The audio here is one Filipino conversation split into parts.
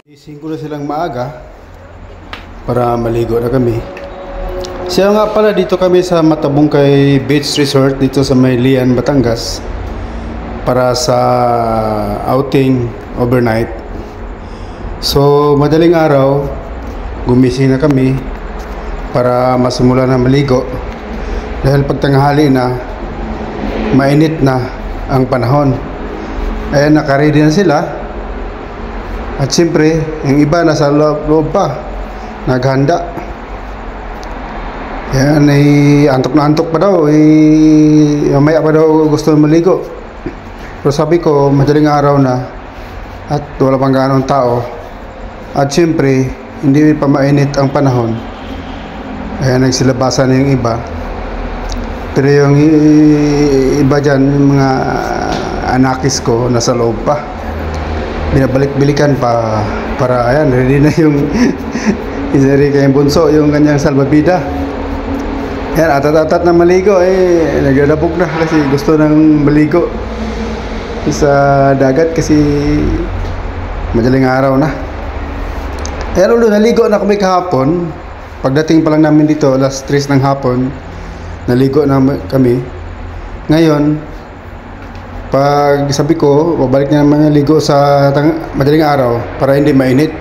Gising ko na silang maaga para maligo na kami. Siya nga pala, dito kami sa Matabungkay Beach Resort dito sa Maylian, Batangas para sa outing overnight. So madaling araw gumising na kami para masimula na maligo dahil pagtanghali na mainit na ang panahon. Ayan, nakaready na sila. At siyempre, yung iba nasa loob pa, naghanda. Yan, antok na antok pa daw. Mamaya pa daw gusto maligo. Pero sabi ko, madaling araw na at wala pang gaanong tao. At siyempre, hindi pa mainit ang panahon. Ayan, nagsilabasan na yung iba. Pero yung iba dyan, yung mga anakis ko, nasa loob pa. Binabalik-bilikan pa para ayan, ready na yung isari kayong bunso, yung kanyang salbabida. Ayan, atat-atat na maligo, nagdadabog na kasi gusto nang maligo sa dagat kasi madaling araw na. Ayan, ulo, naligo na kami kahapon. Pagdating pa lang namin dito, alas 3 ng hapon, naligo na kami. Ngayon, pag sabi ko, babalik na naman ligo sa madaling araw para hindi mainit.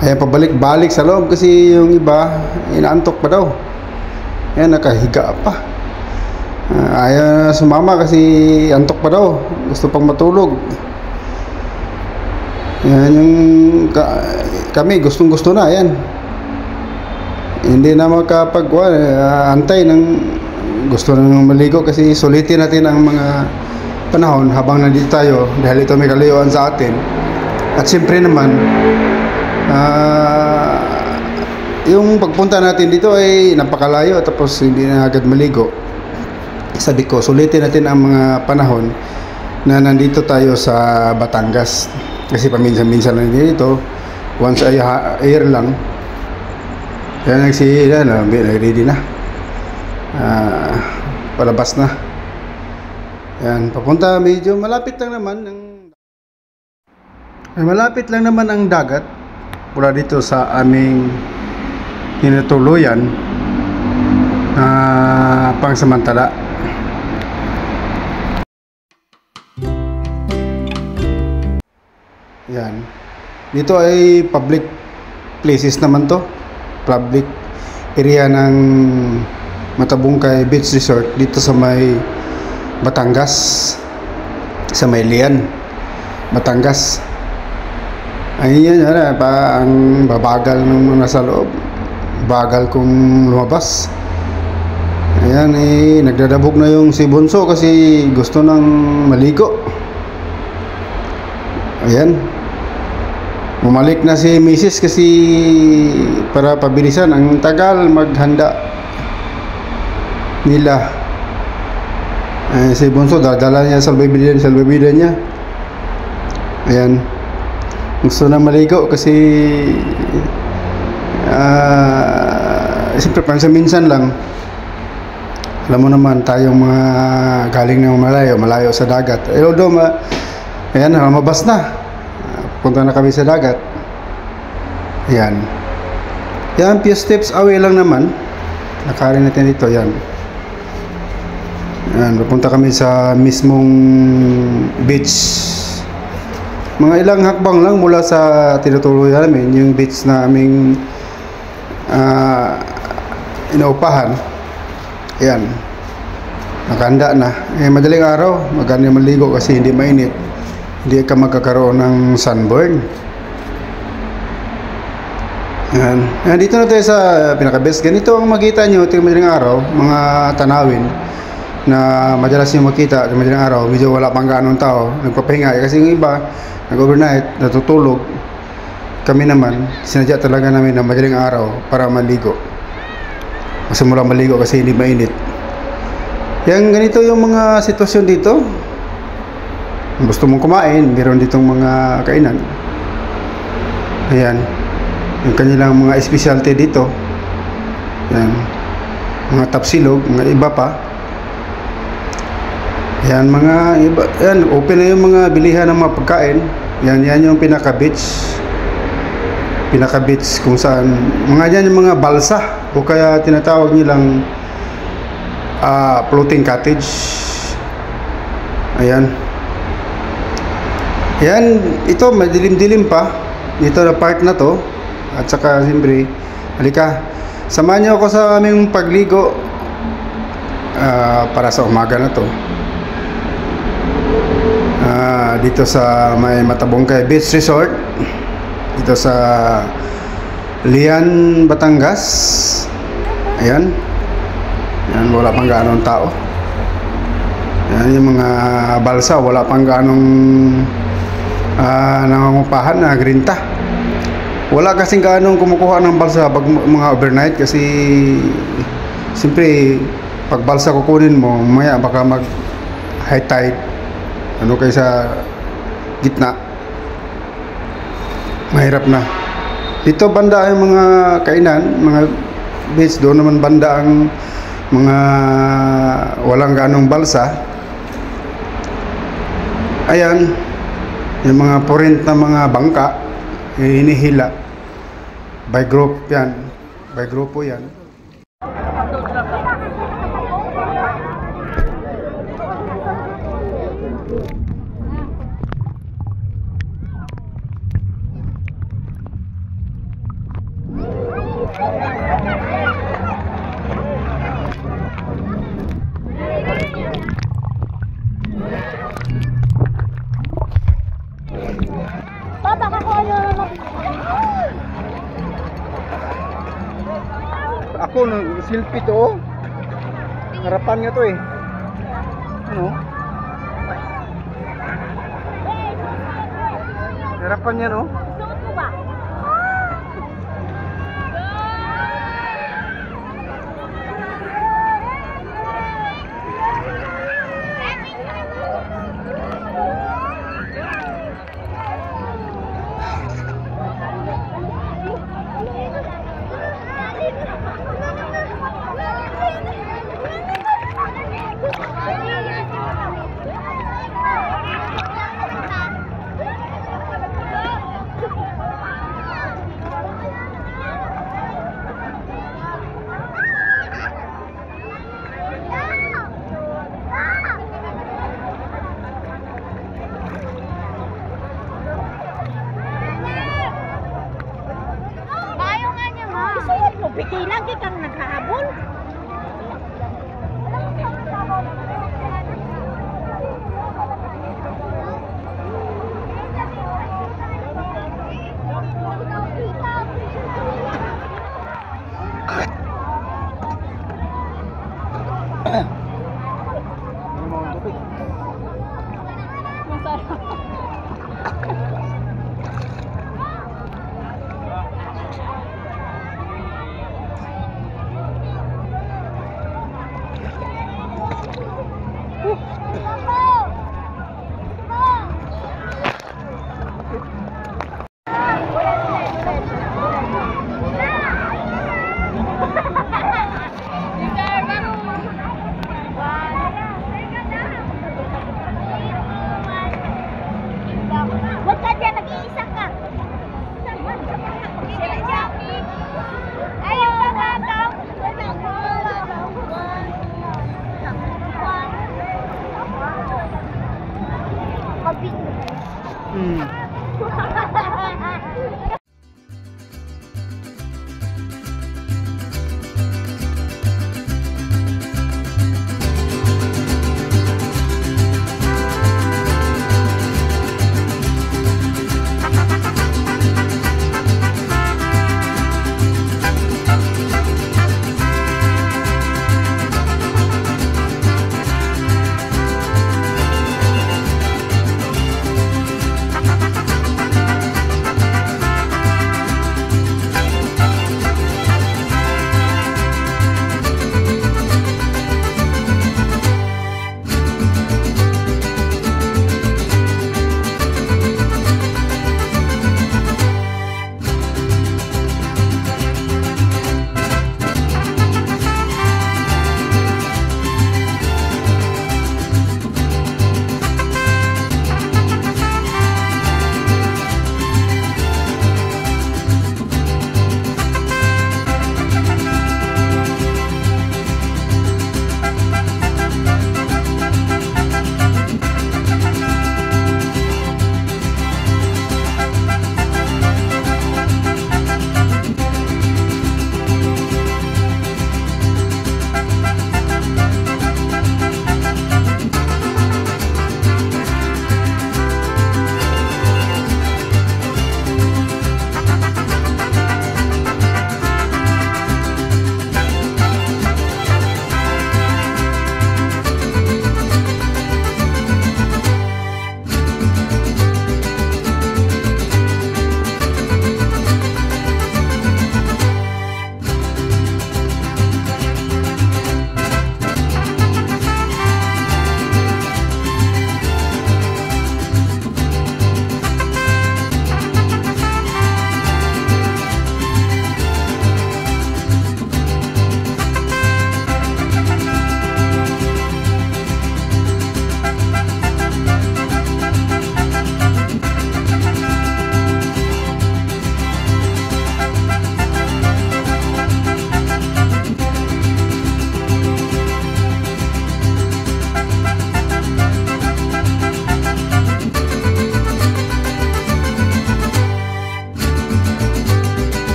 Ayan, pabalik-balik sa loob kasi yung iba, inaantok pa daw. Ayan, nakahiga pa. Ayaw sumama kasi antok pa daw. Gusto pang matulog. Ayan, yung kami, gustong-gusto na. Ayan. Hindi na makapag-antay ng gusto nang maligo kasi sulitin natin ang mga panahon habang nandito tayo dahil ito may kalayuan sa atin. At siyempre naman yung pagpunta natin dito ay napakalayo tapos hindi na agad maligo. Sabi ko, sulitin natin ang mga panahon na nandito tayo sa Batangas kasi paminsan-minsan lang dito, once a year lang. Kaya ready na, palabas na. Yan, papunta, medyo malapit lang naman ang dagat mula dito sa aming tinutuluyan pangsamantala. Yan, dito ay public places naman to, public area ng Matabungkay Beach Resort dito sa may Batangas, sa Maylian, Batangas. Ayun, ang babagal ng nasa loob, bagal kong lumabas. Ayan, nagdadabog na yung si Bunso kasi gusto nang maligo. Ayan, bumalik na si Mrs. kasi para pabilisan, ang tagal maghanda nila. Si Bunso, dadala niya salbabida niya. Ayan, gusto na maligo kasi siyempre minsan lang. Alam mo naman, tayong mga galing ng malayo sa dagat. Although ayan, lumabas na, punta na kami sa dagat. Ayan, yan, few steps away lang naman, nakarin natin dito. Yan, pupunta kami sa mismong beach. Mga ilang hakbang lang mula sa tinutuluyan namin, yung beach na aming inaupahan. Ayan, nakahanda na. Madaling araw, maganda maligo kasi hindi mainit. Hindi ka magkakaroon ng sunburn. Ayan, dito na tayo sa pinaka-best. Ganito ang makita nyo ito yung madaling araw, mga tanawin na madalas nyo makita sa madaling araw. Medyo wala pang gaanong tao, nagpapahinga kasi yung iba nag-overnight, natutulog. Kami naman, sinadya talaga namin na madaling araw para maligo, masimula maligo kasi hindi mainit. Yan, ganito yung mga sitwasyon dito. Gusto mong kumain, meron ditong mga kainan. Ayan, yung kanilang mga specialty dito. Yan, mga tapsilog, mga iba pa. Yan, mga iba, yan, open na yung mga bilihan ng mga pagkain. Yan yung pinaka-beach. Pinaka-beach kung saan mga yan yung mga balsa o kaya tinatawag nilang floating cottage. Ayan. Yan, ito madilim-dilim pa. Dito na part na to. At saka siyempre, halika. Samahan niyo ako sa aming pagligo para sa umaga na to. Dito sa may Matabongkay Beach Resort. Dito sa Lian, Batangas. Ayan. Yan, wala pang gaanong tao. Yan yung mga balsa, wala pang gaanong nangungupahan na grinta. Wala kasing gaanong kumukuha ng balsa pag mga overnight kasi siyempre pag balsa kukunin mo, maya baka mag high tide ano kayo sa gitna, mahirap na. Dito banda yung mga kainan, mga beach. Doon naman banda ang mga walang ganong balsa. Ayan yung mga porent na mga bangka, hinihila by group yan, by grupo yan. Ako nung selfie to, harapan nga to eh. Ano? Harapan niya no? Pikilan kay kang naghahabol.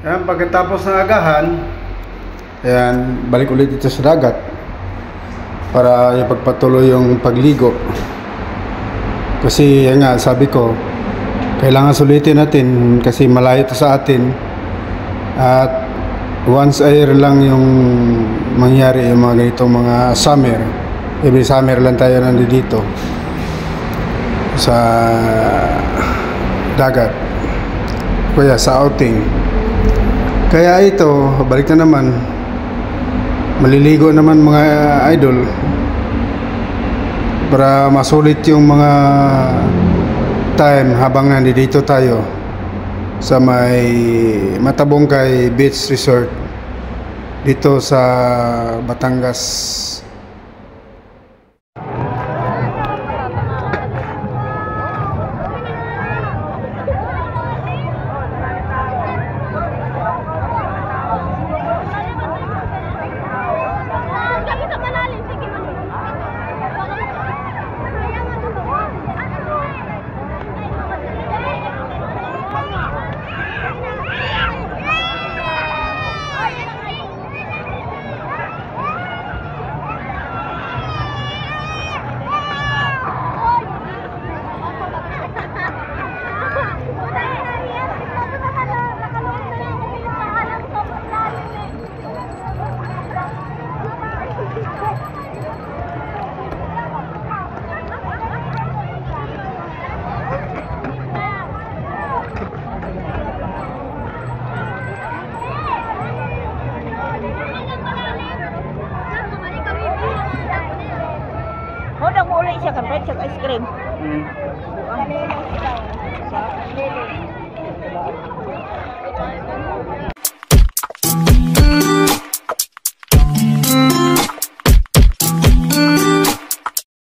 Ayan, pagkatapos ng agahan, ayan, balik ulit dito sa dagat para ipagpatuloy yung pagligo. Kasi yan nga, sabi ko, kailangan sulitin natin kasi malayo ito sa atin. At once a year lang yung mangyari yung mga ganitong mga summer. Every summer lang tayo nandito sa dagat, kaya sa outing. Kaya ito, balik na naman, maliligo naman mga idol para masulit yung mga time habang nandito tayo sa may Matabongkay Beach Resort dito sa Batangas. Siya kan, siya ice cream.